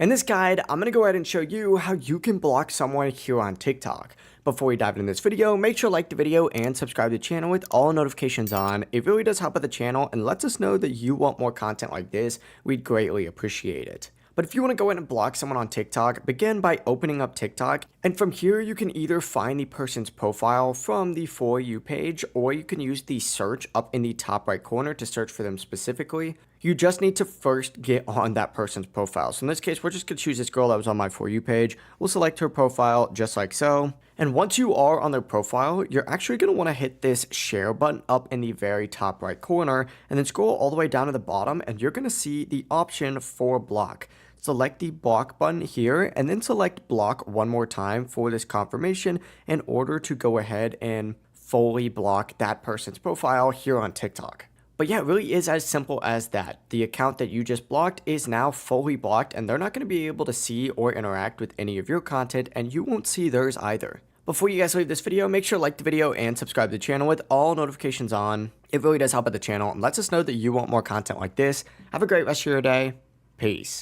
In this guide, I'm going to go ahead and show you how you can block someone here on TikTok. Before we dive into this video, make sure to like the video and subscribe to the channel with all notifications on. It really does help out the channel and lets us know that you want more content like this. We'd greatly appreciate it. But if you want to go ahead and block someone on TikTok, begin by opening up TikTok, and from here you can either find the person's profile from the For You page, or you can use the search up in the top right corner to search for them specifically. You just need to first get on that person's profile. So in this case, we're just going to choose this girl that was on my For You page. We'll select her profile just like so. And once you are on their profile, you're actually going to want to hit this share button up in the very top right corner, and then scroll all the way down to the bottom, and you're going to see the option for block. Select the block button here and then select block one more time for this confirmation in order to go ahead and fully block that person's profile here on TikTok. But yeah, it really is as simple as that. The account that you just blocked is now fully blocked, and they're not going to be able to see or interact with any of your content, and you won't see theirs either. Before you guys leave this video, make sure to like the video and subscribe to the channel with all notifications on. It really does help out the channel and lets us know that you want more content like this. Have a great rest of your day. Peace.